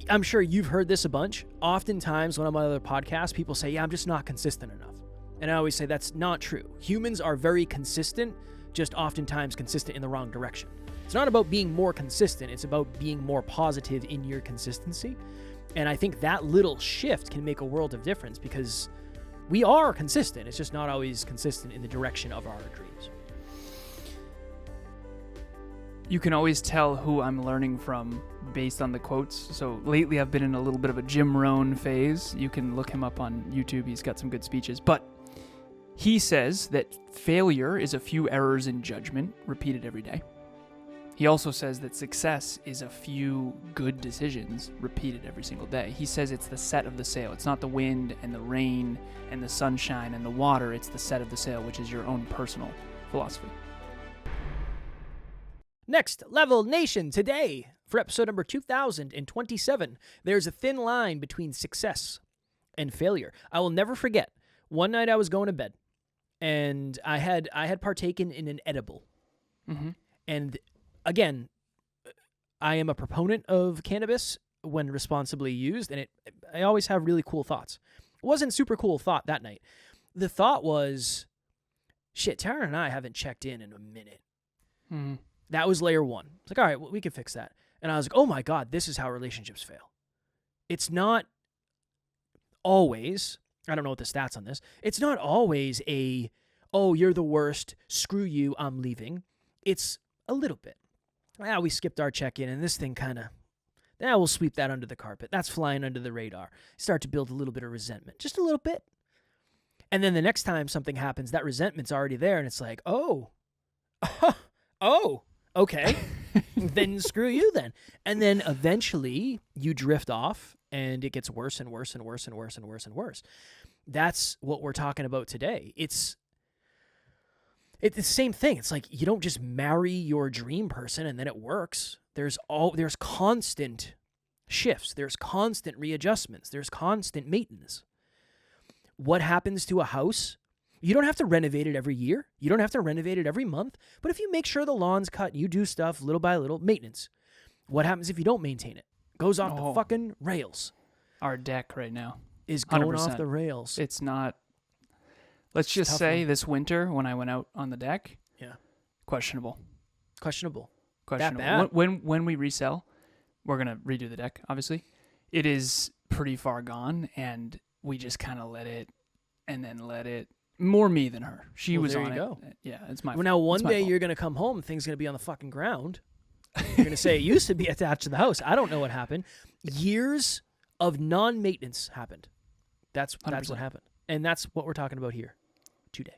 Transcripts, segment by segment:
I'm sure you've heard this a bunch. Oftentimes when I'm on other podcasts, people say, yeah, I'm just not consistent enough. And I always say that's not true. Humans are very consistent, just oftentimes consistent in the wrong direction. It's not about being more consistent. It's about being more positive in your consistency. And I think that little shift can make a world of difference because we are consistent. It's just not always consistent in the direction of our dreams. You can always tell who I'm learning from based on the quotes. So lately I've been in a little bit of a Jim Rohn phase. You can look him up on YouTube. He's got some good speeches. But he says that failure is a few errors in judgment repeated every day. He also says that success is a few good decisions repeated every single day. He says it's the set of the sail. It's not the wind and the rain and the sunshine and the water. It's the set of the sail, which is your own personal philosophy. Next Level Nation, today, for episode number 2027, there's a thin line between success and failure. I will never forget, one night I was going to bed, and I had partaken in an edible. Mm-hmm. And again, I am a proponent of cannabis when responsibly used, and I always have really cool thoughts. It wasn't super cool thought that night. The thought was, shit, Tara and I haven't checked in a minute. Mm-hmm. That was layer one. It's like, all right, well, we can fix that. And I was like, oh my God, this is how relationships fail. It's not always, I don't know what the stats on this, it's not always oh, you're the worst, screw you, I'm leaving. It's a little bit. We skipped our check-in, and this thing kind of, we'll sweep that under the carpet. That's flying under the radar. Start to build a little bit of resentment, just a little bit. And then the next time something happens, that resentment's already there, and it's like, oh, okay, then screw you then. And then eventually you drift off, and it gets worse and worse and worse and worse and worse and worse. That's what we're talking about today. It's the same thing. It's like you don't just marry your dream person and then it works. There's constant shifts. There's constant readjustments. There's constant maintenance. What happens to a house? You don't have to renovate it every year. You don't have to renovate it every month. But if you make sure the lawn's cut, you do stuff little by little, maintenance. What happens if you don't maintain it? Goes off the fucking rails. Our deck right now is going 100%. Off the rails. It's not. Let's just say this winter when I went out on the deck, questionable. That bad? When we resell, we're gonna redo the deck. Obviously, it is pretty far gone, and we just kind of let it, and then let it. More me than her. She was on it. Go. Yeah, it's my. Well, now one day you're gonna come home, things gonna be on the fucking ground. You're gonna say it used to be attached to the house. I don't know what happened. Years of non-maintenance happened. That's what happened, and that's what we're talking about here today.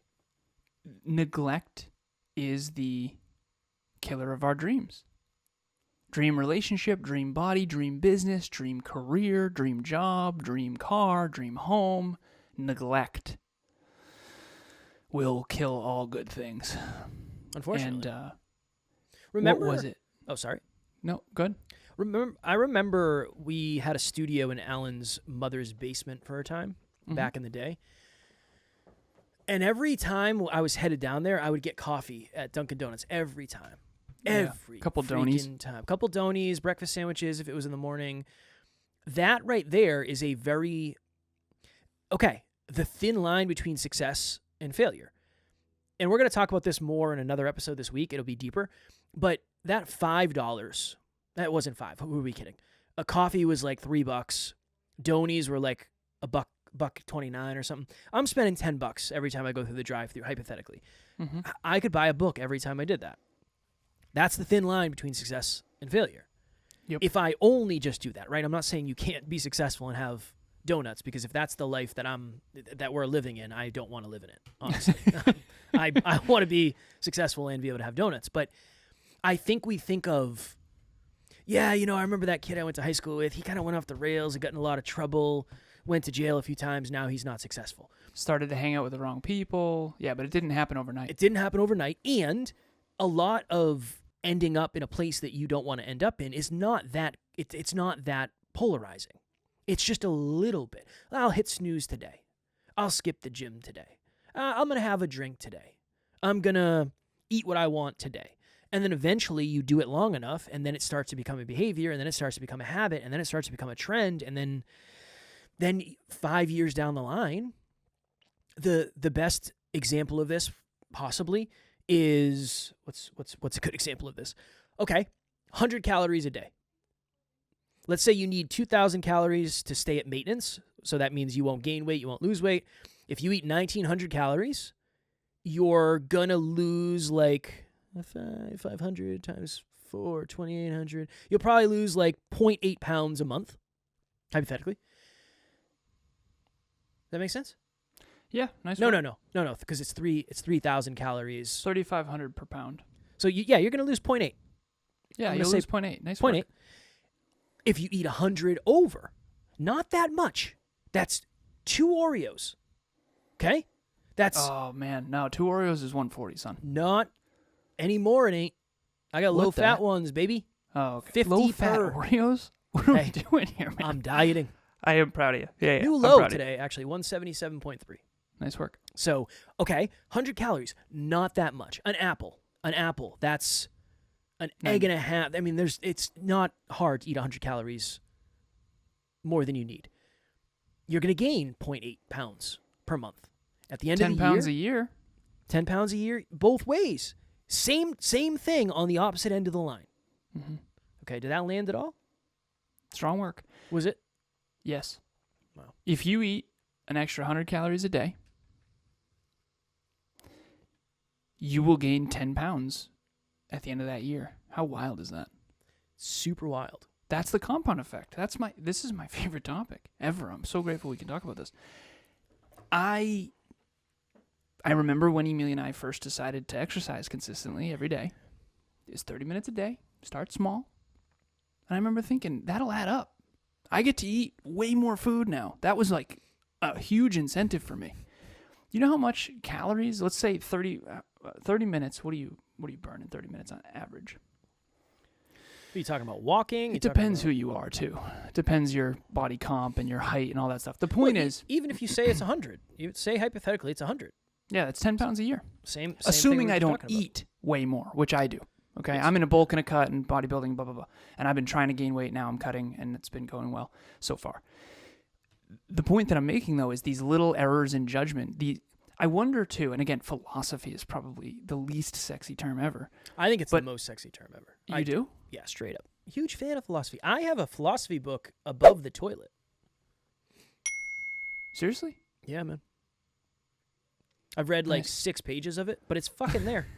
Neglect is the killer of our dreams. Dream relationship, dream body, dream business, dream career, dream job, dream car, dream home. Neglect will kill all good things. Unfortunately. And remember, what was it? Oh, sorry. No, good. I remember we had a studio in Alan's mother's basement for a time back in the day. And every time I was headed down there, I would get coffee at Dunkin' Donuts every time. Every couple donies. time. Couple donies, breakfast sandwiches if it was in the morning. That right there is a very... Okay, the thin line between success and failure. And we're going to talk about this more in another episode this week. It'll be deeper. But that $5, that wasn't $5. Who were we kidding? A coffee was like $3. Donies were like $1.29 or something. I'm spending $10 every time I go through the drive-thru, hypothetically. Mm-hmm. I could buy a book every time I did that. That's the thin line between success and failure. Yep. If I only just do that, right? I'm not saying you can't be successful and have donuts, because if that's the life that we're living in, I don't want to live in it, honestly. I want to be successful and be able to have donuts. But I think we think of, I remember that kid I went to high school with. He kind of went off the rails and got in a lot of trouble, went to jail a few times. Now he's not successful. Started to hang out with the wrong people. Yeah, but it didn't happen overnight. It didn't happen overnight. And a lot of ending up in a place that you don't want to end up in is not that, it's not that polarizing. It's just a little bit. I'll hit snooze today. I'll skip the gym today. I'm going to have a drink today. I'm going to eat what I want today. And then eventually you do it long enough, and then it starts to become a behavior, and then it starts to become a habit, and then it starts to become a trend, and then 5 years down the line, the best example of this possibly is what's a good example of this? Okay, 100 calories a day. Let's say you need 2,000 calories to stay at maintenance, so that means you won't gain weight, you won't lose weight. If you eat 1,900 calories, you're gonna lose like 500 times 4, 2,800. You'll probably lose like 0.8 pounds a month, hypothetically. That make sense? Yeah, nice. No, because it's 3,000 calories. 3,500 per pound. So you're gonna lose 0.8. Yeah, I'm you'll gonna lose say 0.8. Nice 0.8. work. If you eat 100 over, not that much. That's 2 Oreos. Okay? That's Oh man, no, 2 Oreos is 140, son. not anymore. It ain't. I got What low fat the- ones, baby. Oh, okay. 50 low fat per. Oreos? What are we Hey, doing here, man? I'm dieting. I am proud of you. Yeah. New I'm low proud of you. today, actually, 177.3. Nice work. So, okay, 100 calories, not that much. An apple, that's an egg and a half. I mean, it's not hard to eat 100 calories more than you need. You're going to gain 0.8 pounds per month. At the end of 10 the pounds year, a year. 10 pounds a year, both ways. Same thing on the opposite end of the line. Mm-hmm. Okay, did that land at all? Strong work. Was it? Yes. Wow. If you eat an extra 100 calories a day, you will gain 10 pounds at the end of that year. How wild is that? Super wild. That's the compound effect. This is my favorite topic ever. I'm so grateful we can talk about this. I remember when Emilia and I first decided to exercise consistently every day. It's 30 minutes a day. Start small. And I remember thinking, that'll add up. I get to eat way more food now. That was like a huge incentive for me. You know how much calories? Let's say 30 minutes. What do you burn in 30 minutes on average? Are you talking about walking? It depends who you are, too. It depends your body comp and your height and all that stuff. The point is... Even if you say it's 100, you say hypothetically it's 100. Yeah, that's 10 pounds a year. Same Assuming thing I don't eat way more, which I do. Okay, Yes. I'm in a bulk and a cut and bodybuilding, blah, blah, blah. And I've been trying to gain weight. Now I'm cutting, and it's been going well so far. The point that I'm making, though, is these little errors in judgment. I wonder, too, and again, philosophy is probably the least sexy term ever. I think it's the most sexy term ever. You do? Yeah, straight up. Huge fan of philosophy. I have a philosophy book above the toilet. Seriously? Yeah, man. I've read like Nice. 6 pages of it, but it's fucking there.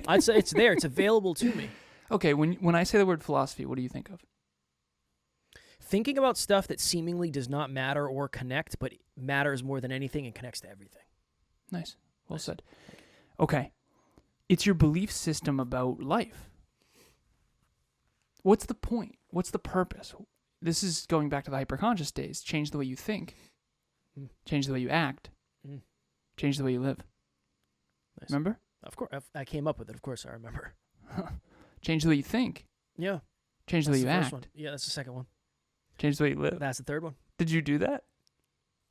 I'd say it's there. It's available to me. Okay, when I say the word philosophy, what do you think of? Thinking about stuff that seemingly does not matter or connect, but matters more than anything and connects to everything. Nice. Well Nice. said. Okay. It's your belief system about life. What's the point? What's the purpose? This is going back to the hyperconscious days. Change the way you think. Mm. Change the way you act. Mm. Change the way you live. Nice. Remember? Of course, I came up with it. Of course, I remember. Change the way you think. Yeah. Change the way That's you the first act. one. Yeah, that's the second one. Change the way you live. That's the third one. Did you do that?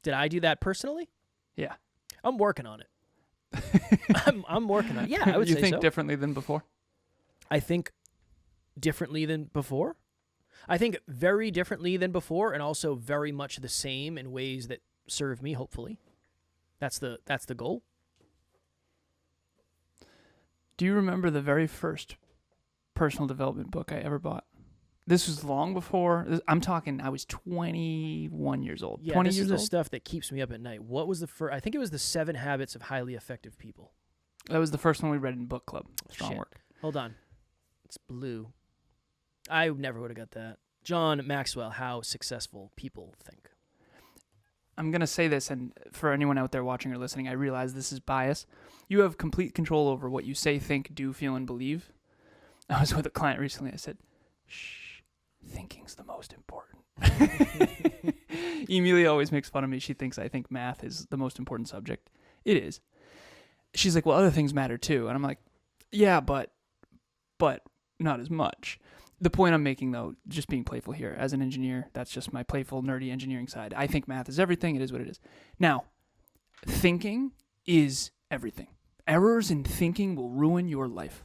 Did I do that personally? Yeah. I'm working on it. I'm working on it. Yeah, I would you say think so. differently than before? I think differently than before. I think very differently than before, and also very much the same in ways that serve me, hopefully. That's the goal. Do you remember the very first personal development book I ever bought? This was long before. I'm talking, I was 21 years old. Yeah, 20 this years is the old? stuff that keeps me up at night. What was the first? I think it was the 7 Habits of Highly Effective People. That was the first one we read in book club. Strong Shit. work. Hold on. It's blue. I never would have got that. John Maxwell, How Successful People Think. I'm going to say this, and for anyone out there watching or listening, I realize this is bias. You have complete control over what you say, think, do, feel, and believe. I was with a client recently. I said, shh, thinking's the most important. Emilia always makes fun of me. She thinks I think math is the most important subject. It is. She's like, well, other things matter too. And I'm like, yeah, but not as much. The point I'm making, though, just being playful here, as an engineer, that's just my playful, nerdy engineering side. I think math is everything. It is what it is. Now, thinking is everything. Errors in thinking will ruin your life.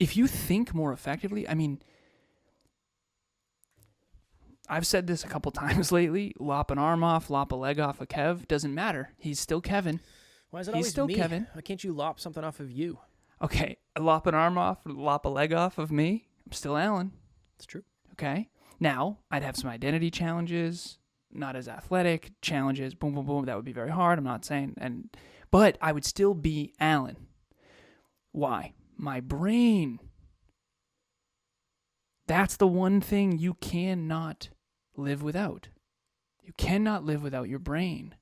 if you think more effectively, I mean, I've said this a couple times lately, lop an arm off, lop a leg off of Kev, doesn't matter. He's still Kevin. Why is it He's always still me? Kevin. Why can't you lop something off of you? Okay, lop an arm off, lop a leg off of me, I'm still Alan. It's true. Okay? Now, I'd have some identity challenges, not as athletic challenges, boom, boom, boom. That would be very hard, I'm not saying. But I would still be Alan. Why? My brain. That's the one thing you cannot live without. You cannot live without your brain.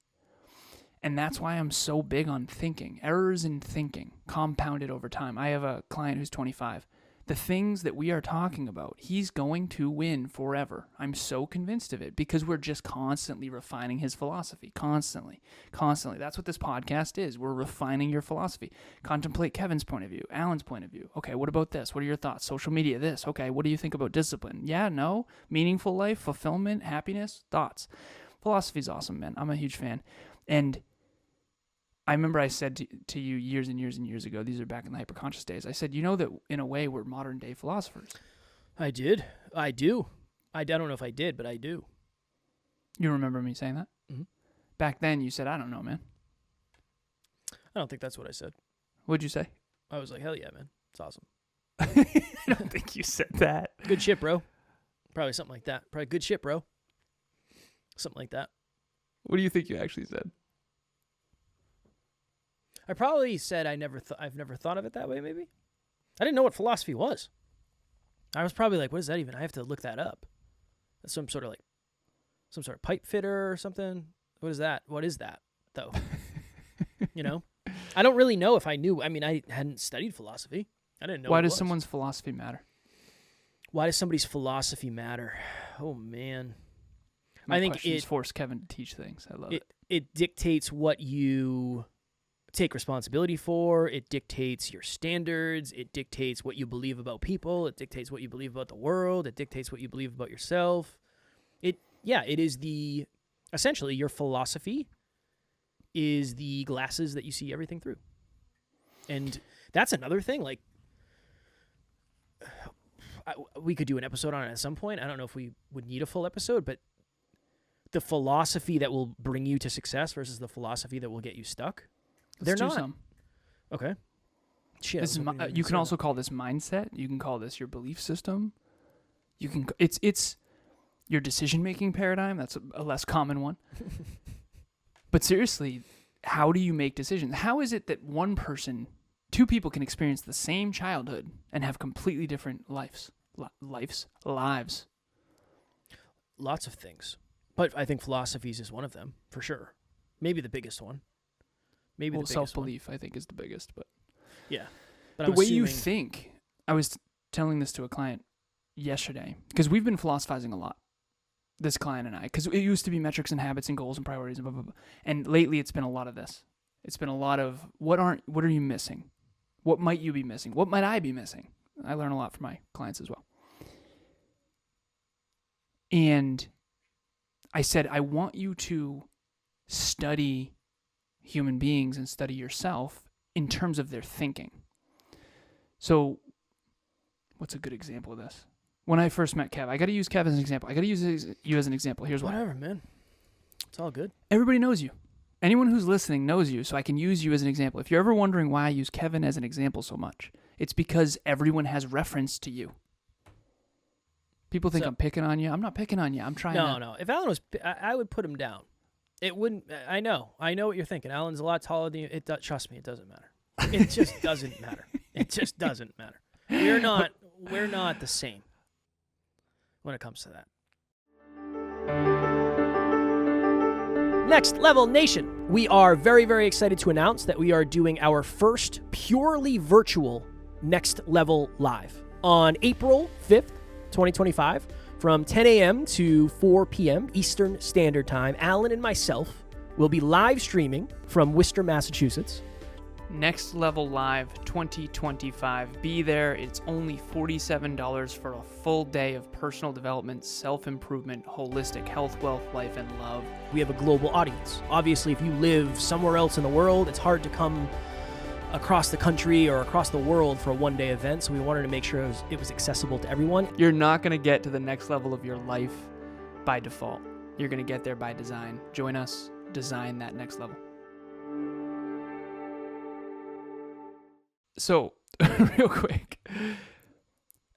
And that's why I'm so big on thinking. Errors in thinking, compounded over time. I have a client who's 25. The things that we are talking about, he's going to win forever. I'm so convinced of it because we're just constantly refining his philosophy. Constantly. That's what this podcast is. We're refining your philosophy. Contemplate Kevin's point of view, Alan's point of view. Okay, what about this? What are your thoughts? Social media, this. Okay, what do you think about discipline? Yeah, no. Meaningful life, fulfillment, happiness, thoughts. Philosophy's awesome, man. I'm a huge fan. And I remember I said to you years and years and years ago, these are back in the hyperconscious days, I said, you know that in a way we're modern day philosophers. I did. I do. I don't know if I did, but I do. You remember me saying that? Mm-hmm. Back then you said, I don't know, man. I don't think that's what I said. What'd you say? I was like, hell yeah, man. It's awesome. I don't think you said that. Good shit, bro. Probably something like that. Probably good shit, bro. Something like that. What do you think you actually said? I probably said I've never thought of it that way, maybe. I didn't know what philosophy was. I was probably like, what is that even? I have to look that up. That's some sort of pipe fitter or something. What is that? What is that, though? You know? I don't really know if I knew. I mean, I hadn't studied philosophy. I didn't know. Why does someone's philosophy matter? Why does somebody's philosophy matter? Oh, man. I think it forced Kevin to teach things. I love it. It dictates what you take responsibility for. It dictates your standards. It dictates what you believe about people. It dictates what you believe about the world. It dictates what you believe about yourself. It is essentially your philosophy is the glasses that you see everything through. And that's another thing. Like, we could do an episode on it at some point. I don't know if we would need a full episode, but the philosophy that will bring you to success versus the philosophy that will get you stuck. They're Let's do not. some. Okay. Shit. This is you can also call this mindset. You can call this your belief system. You can. It's your decision making paradigm. That's a less common one. But seriously, how do you make decisions? How is it that two people can experience the same childhood and have completely different lives? Lots of things, but I think philosophies is one of them for sure. Maybe the biggest one. Maybe self-belief, I think, is the biggest. But yeah, but the way you think. I was telling this to a client yesterday because we've been philosophizing a lot. This client and I, because it used to be metrics and habits and goals and priorities and blah blah blah. And lately, it's been a lot of this. It's been a lot of what are you missing? What might you be missing? What might I be missing? I learn a lot from my clients as well. And I said, I want you to study human beings and study yourself in terms of their thinking. So, what's a good example of this? When I first met Kev, I got to use Kev as an example. I got to use you as an example. Here's why. Whatever, man. It's all good. Everybody knows you. Anyone who's listening knows you, so I can use you as an example. If you're ever wondering why I use Kevin as an example so much, it's because everyone has reference to you. People think I'm picking on you. I'm not picking on you. I'm trying to... No. If Alan was... I would put him down. It wouldn't... I know what you're thinking. Alan's a lot taller than you. Trust me, it doesn't matter. It just doesn't matter. It just doesn't matter. We're not the same when it comes to that. Next Level Nation, we are very, very excited to announce that we are doing our first purely virtual Next Level Live on April 5th, 2025, from 10 a.m. to 4 p.m. Eastern Standard Time. Alan and myself will be live streaming from Worcester, Massachusetts. Next Level Live 2025. Be there. It's only $47 for a full day of personal development, self-improvement, holistic health, wealth, life, and love. We have a global audience. Obviously, if you live somewhere else in the world, it's hard to come across the country or across the world for a one-day event, so we wanted to make sure it was accessible to everyone. You're not going to get to the next level of your life by default. You're going to get there by design. Join us, design that next level. So, real quick,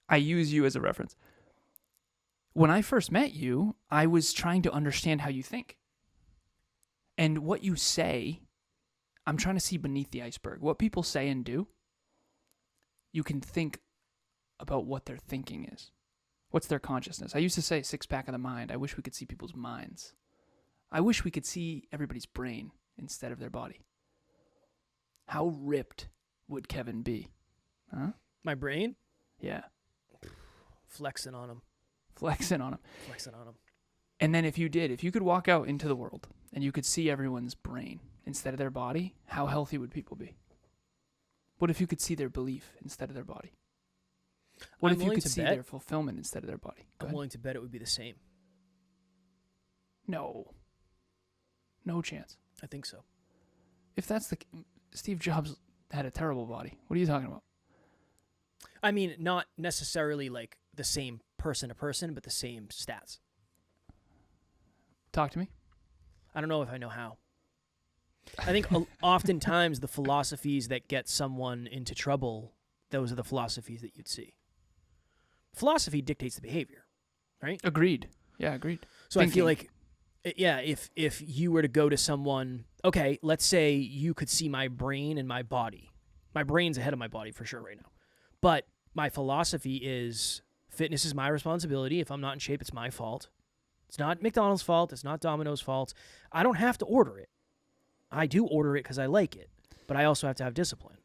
I use you as a reference. When I first met you, I was trying to understand how you think. And what you say, I'm trying to see beneath the iceberg. What people say and do, you can think about what their thinking is. What's their consciousness? I used to say six-pack of the mind. I wish we could see people's minds. I wish we could see everybody's brain instead of their body. How ripped would Kevin be? Huh? My brain? Yeah. Flexing on him. Flexing on him. Flexing on him. And then if you could walk out into the world and you could see everyone's brain instead of their body, how healthy would people be? What if you could see their belief instead of their body? What if you could see their fulfillment instead of their body? I'm willing to bet it would be the same. No chance. I think so. If that's Steve Jobs had a terrible body. What are you talking about? I mean, not necessarily like the same person to person, but the same stats. Talk to me. I don't know if I know how. I think oftentimes the philosophies that get someone into trouble, those are the philosophies that you'd see. Philosophy dictates the behavior, right? Agreed. Yeah, agreed. So thinking. I feel like, yeah, if you were to go to someone, okay, let's say you could see my brain and my body. My brain's ahead of my body for sure right now. But my philosophy is fitness is my responsibility. If I'm not in shape, it's my fault. It's not McDonald's fault. It's not Domino's fault. I don't have to order it. I do order it because I like it. But I also have to have discipline.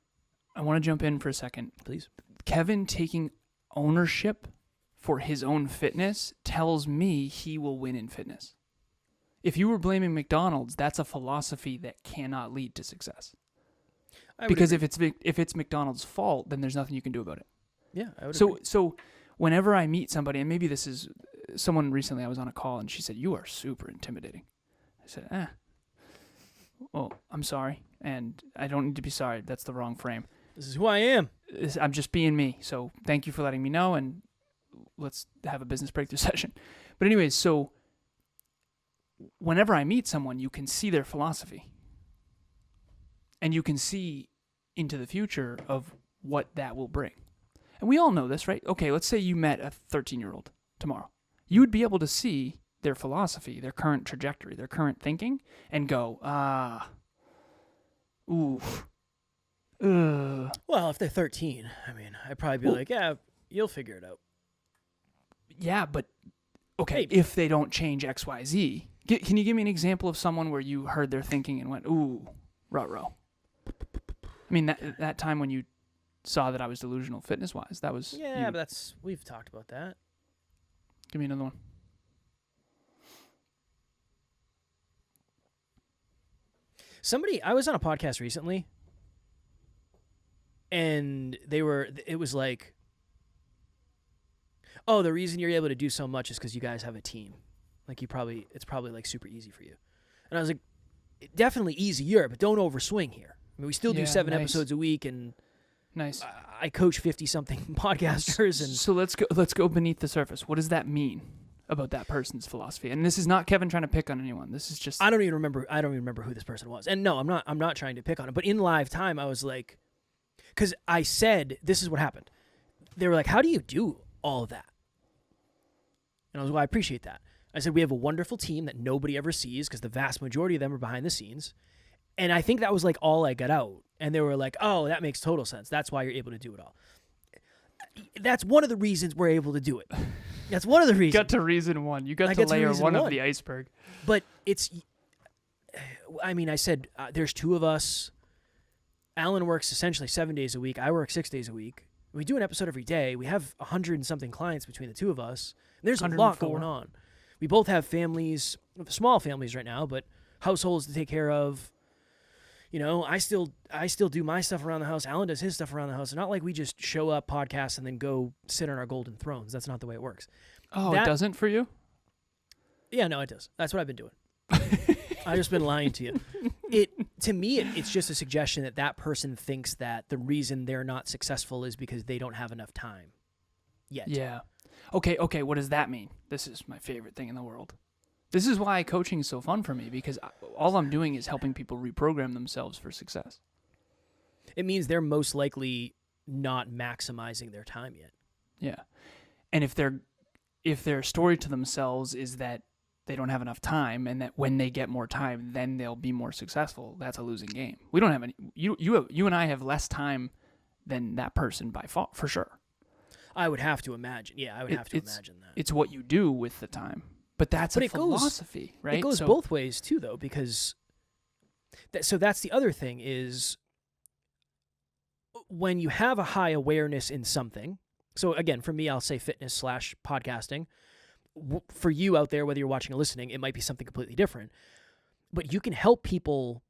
I want to jump in for a second. Please. Kevin taking ownership for his own fitness tells me he will win in fitness. If you were blaming McDonald's, that's a philosophy that cannot lead to success. Because if it's McDonald's fault, then there's nothing you can do about it. Yeah, I would agree. So whenever I meet somebody, and maybe this is someone recently, I was on a call and she said, "You are super intimidating." I said, well, I'm sorry, and I don't need to be sorry. That's the wrong frame. This is who I am. I'm just being me. So thank you for letting me know, and let's have a business breakthrough session. But anyways, so whenever I meet someone, you can see their philosophy. And you can see into the future of what that will bring. And we all know this, right? Okay, let's say you met a 13-year-old tomorrow. You would be able to see their philosophy, their current trajectory, their current thinking, and go, Well, if they're 13, I mean, I'd probably be like, yeah, you'll figure it out. Yeah, but, okay, Maybe. If they don't change X, Y, Z. Can you give me an example of someone where you heard their thinking and went, ooh, ruh-roh? I mean, that time when you saw that I was delusional fitness-wise, that was... Yeah, but we've talked about that. Give me another one. I was on a podcast recently, and it was like, oh, the reason you're able to do so much is because you guys have a team. Like it's probably like super easy for you. And I was like, definitely easier, but don't overswing here. I mean, we still do 7 episodes a week, and nice. I coach 50-something podcasters, and so let's go beneath the surface. What does that mean about that person's philosophy? And this is not Kevin trying to pick on anyone. This is just I don't even remember who this person was. And no, I'm not trying to pick on him. But in live time, I was like, because I said this is what happened. They were like, "How do you do all of that?" And I was like, "Well, I appreciate that." I said, "We have a wonderful team that nobody ever sees because the vast majority of them are behind the scenes." And I think that was like all I got out. And they were like, "Oh, that makes total sense. That's why you're able to do it all." That's one of the reasons we're able to do it. That's one of the reasons. You got to reason one. You got to layer one of the iceberg. But I said, there's 2 of us. Alan works essentially 7 days a week. I work 6 days a week. We do an episode every day. We have 100 and something clients between the 2 of us. There's a lot going on. We both have families, small families right now, but households to take care of. You know, I still do my stuff around the house. Alan does his stuff around the house. It's not like we just show up, podcast, and then go sit on our golden thrones. That's not the way it works. Oh, it doesn't for you? Yeah, no, it does. That's what I've been doing. I've just been lying to you. To me, it's just a suggestion that that person thinks that the reason they're not successful is because they don't have enough time yet. Yeah. Okay, what does that mean? This is my favorite thing in the world. This is why coaching is so fun for me, because all I'm doing is helping people reprogram themselves for success. It means they're most likely not maximizing their time yet. Yeah. And if their story to themselves is that they don't have enough time and that when they get more time, then they'll be more successful, that's a losing game. We don't have any, you and I have less time than that person by far, for sure. I would have to imagine. Yeah, I would have to imagine that. It's what you do with the time. But that's a philosophy, right? It goes both ways too, though, because so that's the other thing is when you have a high awareness in something. So again, for me, I'll say fitness / podcasting. For you out there, whether you're watching or listening, it might be something completely different. But you can help people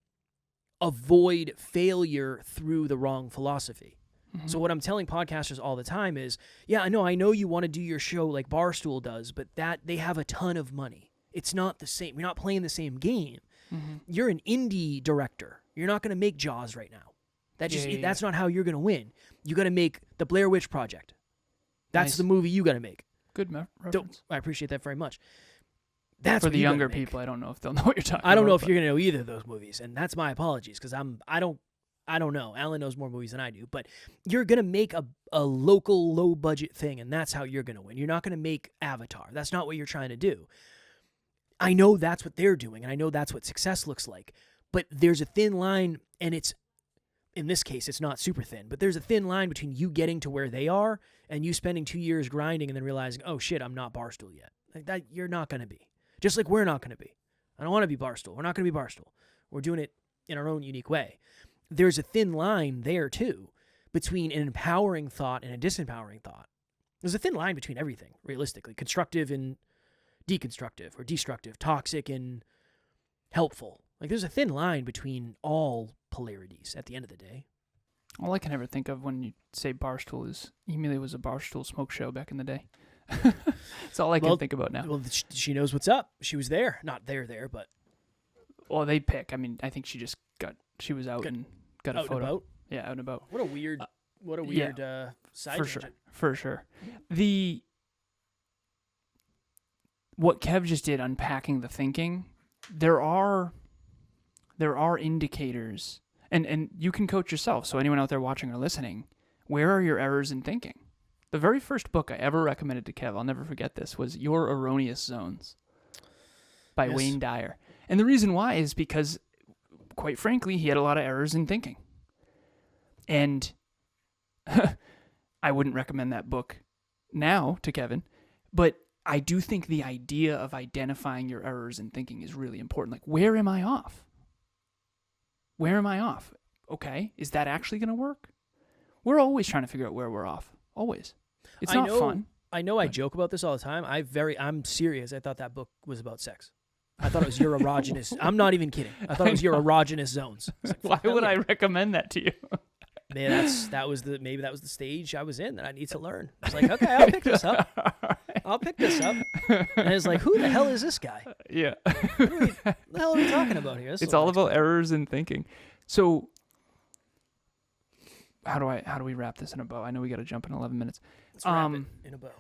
avoid failure through the wrong philosophy. Mm-hmm. So what I'm telling podcasters all the time is, yeah, I know you want to do your show like Barstool does, but that they have a ton of money. It's not the same. You're not playing the same game. Mm-hmm. You're an indie director. You're not going to make Jaws right now. That's not how you're going to win. You got to make the Blair Witch Project. That's the movie you got to make. Good reference. I appreciate that very much. That's for the younger people. I don't know if they'll know what you're talking about. I don't know if you're going to know either of those movies, and that's my apologies because I don't know. Alan knows more movies than I do, but you're going to make a local low budget thing, and that's how you're going to win. You're not going to make Avatar. That's not what you're trying to do. I know that's what they're doing, and I know that's what success looks like, but there's a thin line, and in this case, it's not super thin, but there's a thin line between you getting to where they are and you spending 2 years grinding and then realizing, oh shit, I'm not Barstool yet. Like that, you're not going to be. Just like we're not going to be. I don't want to be Barstool. We're not going to be Barstool. We're doing it in our own unique way. There's a thin line there too between an empowering thought and a disempowering thought. There's a thin line between everything, realistically. Constructive and deconstructive, or destructive, toxic and helpful. Like there's a thin line between all polarities at the end of the day. All I can ever think of when you say Barstool is Emilia was a Barstool smoke show back in the day. That's all I can think about now. Well, she knows what's up. She was there. Not there, but... Well, they pick. I mean, I think she was out and got a photo. Out and about? Yeah, out and about. What a weird side tangent. For sure. What Kev just did, unpacking the thinking, there are indicators, and you can coach yourself. So anyone out there watching or listening, where are your errors in thinking? The very first book I ever recommended to Kev, I'll never forget this, was Your Erroneous Zones by Wayne Dyer. And the reason why is because, quite frankly, he had a lot of errors in thinking. And I wouldn't recommend that book now to Kevin, but I do think the idea of identifying your errors in thinking is really important. Like, where am I off? Where am I off? Okay, is that actually going to work? We're always trying to figure out where we're off. Always. It's not fun. I know I joke about this all the time. I'm serious. I thought that book was about sex. I thought it was your erogenous. I'm not even kidding. I thought it was your erogenous zones. Like, why would I recommend that to you? Maybe that was the stage I was in that I need to learn. I was like, okay, I'll pick this up. I'll pick this up. And it's like, who the hell is this guy? Yeah. What the hell are we talking about here? It's all about errors in thinking. So how do we wrap this in a bow? I know we got to jump in 11 minutes. Let's wrap it in a bow.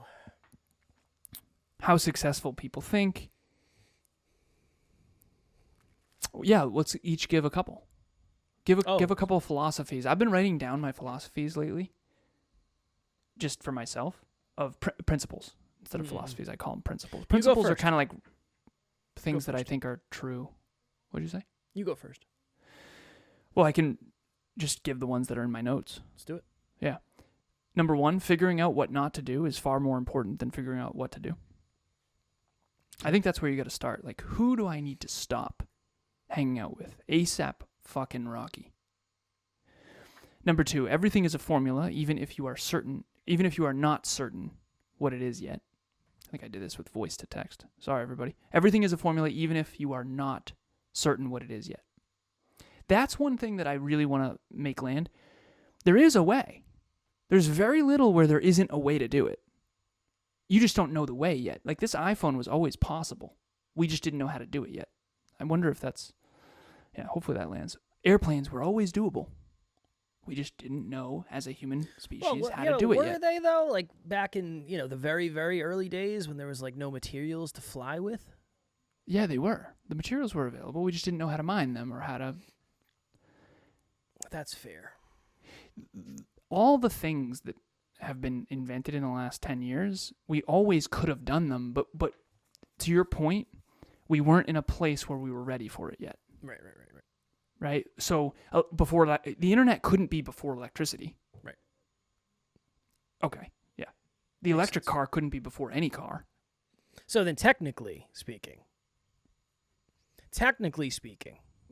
How successful people think. Yeah, let's each give a couple. Give a couple of philosophies. I've been writing down my philosophies lately, just for myself, of principles instead of philosophies. I call them principles. Principles are kind of like things that I think are true. What did you say? You go first. Well, I can just give the ones that are in my notes. Let's do it. Yeah. Number 1, figuring out what not to do is far more important than figuring out what to do. I think that's where you got to start. Like, who do I need to stop hanging out with? ASAP fucking Rocky. Number 2, everything is a formula, even if you are not certain what it is yet. I think I did this with voice to text. Sorry, everybody. Everything is a formula, even if you are not certain what it is yet. That's one thing that I really want to make land. There is a way. There's very little where there isn't a way to do it. You just don't know the way yet. Like, this iPhone was always possible. We just didn't know how to do it yet. I wonder if that's, hopefully that lands. Airplanes were always doable. We just didn't know as a human species how to do it yet. Were they though? Like back in, the very, very early days when there was like no materials to fly with? Yeah, they were. The materials were available. We just didn't know how to mine them or how to. That's fair. All the things that have been invented in the last 10 years, we always could have done them, but to your point, we weren't in a place where we were ready for it yet. Right? So before the internet couldn't be before electricity. Right. Okay. Yeah. The electric car couldn't be before any car. So then technically speaking,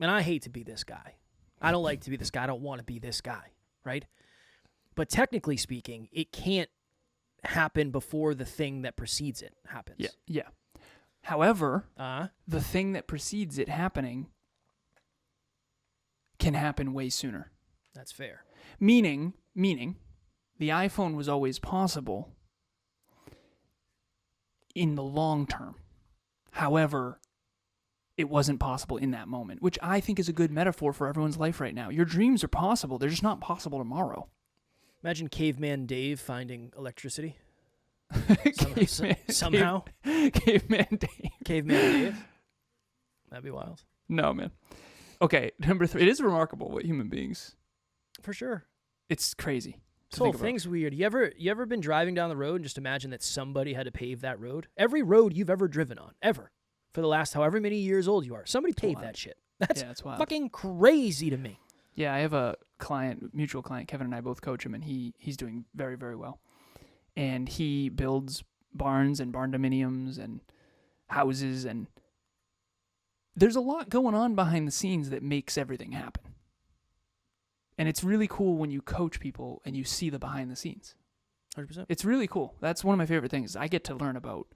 and I hate to be this guy. I don't like to be this guy. I don't want to be this guy, right? But technically speaking, it can't happen before the thing that precedes it happens. Yeah. However, the thing that precedes it happening can happen way sooner. That's fair. Meaning, the iPhone was always possible in the long term. However, it wasn't possible in that moment, which I think is a good metaphor for everyone's life right now. Your dreams are possible. They're just not possible tomorrow. Imagine Caveman Dave finding electricity. Somehow. Caveman Dave. Caveman Dave. That'd be wild. No, man. Okay, number 3. It is remarkable what human beings. For sure. It's crazy. This whole thing's weird. You ever been driving down the road and just imagine that somebody had to pave that road? Every road you've ever driven on, ever, for the last however many years old you are, somebody paved that shit. That's fucking crazy to me. Yeah, I have a mutual client, Kevin and I both coach him, and he's doing very, very well. And he builds barns and barn dominiums and houses, and there's a lot going on behind the scenes that makes everything happen. And it's really cool when you coach people and you see the behind the scenes. 100%. It's really cool. That's one of my favorite things. I get to learn about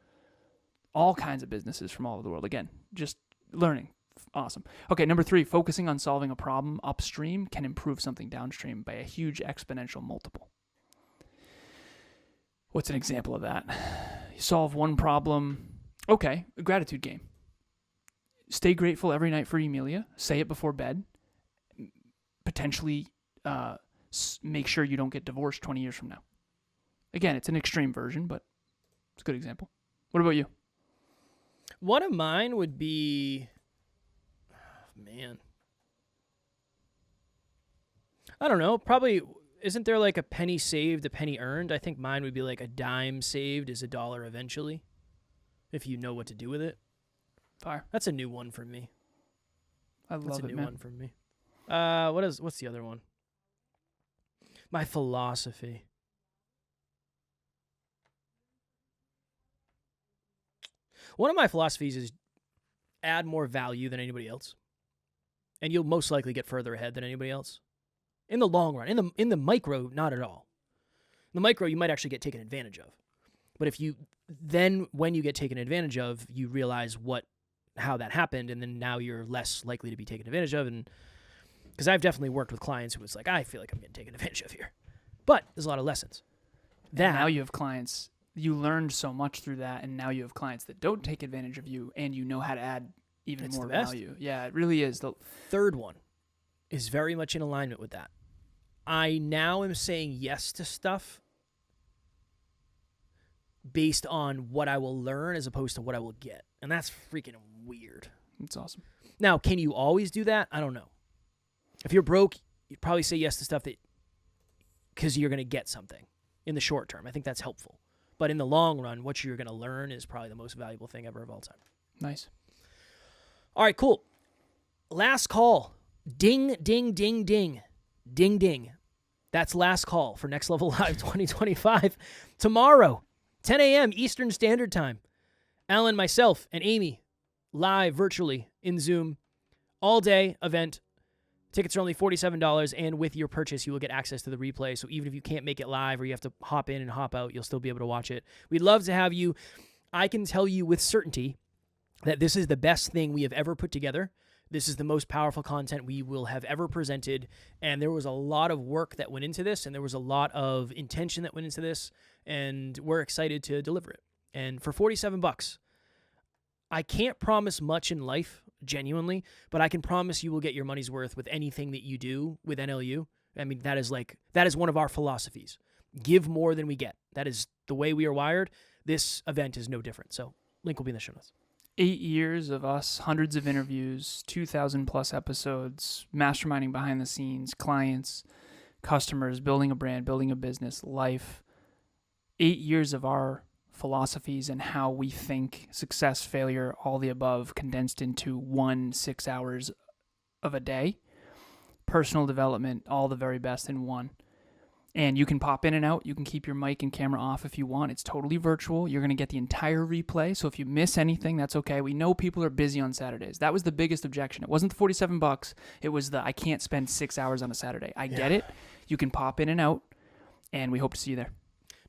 all kinds of businesses from all over the world. Again, just learning. Awesome. Okay, number 3, focusing on solving a problem upstream can improve something downstream by a huge exponential multiple. What's an example of that? You solve one problem. Okay, a gratitude game. Stay grateful every night for Emilia. Say it before bed. Potentially make sure you don't get divorced 20 years from now. Again, it's an extreme version, but it's a good example. What about you? One of mine would be... I don't know. Probably, isn't there like a penny saved, a penny earned? I think mine would be like a dime saved is $1 eventually, if you know what to do with it. Fire. That's a new one for me. That's a new one for me. What's the other one? My philosophy. One of my philosophies is add more value than anybody else, and you'll most likely get further ahead than anybody else. In the long run. In the micro, not at all. In the micro, you might actually get taken advantage of. But when you get taken advantage of, you realize how that happened, and then now you're less likely to be taken advantage of. And because I've definitely worked with clients who was like, I feel like I'm getting taken advantage of here. But there's a lot of lessons. And now you have clients, you learned so much through that, and now you have clients that don't take advantage of you, and you know how to add even more value. Yeah, it really is. The third one is very much in alignment with that. I now am saying yes to stuff based on what I will learn as opposed to what I will get. And that's freaking weird. It's awesome. Now, can you always do that? I don't know. If you're broke, you'd probably say yes to stuff because you're going to get something in the short term. I think that's helpful. But in the long run, what you're going to learn is probably the most valuable thing ever of all time. Nice. All right, cool. Last call. Ding, ding, ding, ding. Ding, ding. That's last call for Next Level Live 2025. Tomorrow, 10 a.m. Eastern Standard Time. Alan, myself, and Amy live virtually in Zoom. All-day event. Tickets are only $47, and with your purchase, you will get access to the replay. So even if you can't make it live or you have to hop in and hop out, you'll still be able to watch it. We'd love to have you. I can tell you with certainty that this is the best thing we have ever put together. This is the most powerful content we will have ever presented, and there was a lot of work that went into this, and there was a lot of intention that went into this, and we're excited to deliver it. And for $47, I can't promise much in life genuinely, but I can promise you will get your money's worth with anything that you do with NLU. I mean, that is one of our philosophies. Give more than we get. That is the way we are wired. This event is no different. So link will be in the show notes. 8 years of us, hundreds of interviews, 2,000 plus episodes, masterminding behind the scenes, clients, customers, building a brand, building a business, life. 8 years of our philosophies and how we think, success, failure, all the above, condensed into 6 hours of a day. Personal development, all the very best in one. And you can pop in and out. You can keep your mic and camera off if you want. It's totally virtual. You're going to get the entire replay. So if you miss anything, that's okay. We know people are busy on Saturdays. That was the biggest objection. It wasn't the $47. It was the I can't spend 6 hours on a Saturday. I get it. You can pop in and out, and we hope to see you there.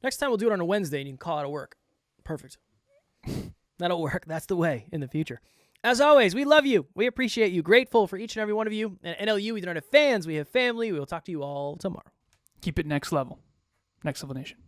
Next time we'll do it on a Wednesday, and you can call out of work. Perfect. That'll work. That's the way in the future. As always, we love you. We appreciate you. Grateful for each and every one of you. And NLU, we don't have fans. We have family. We will talk to you all tomorrow. Keep it next level. Next Level Nation.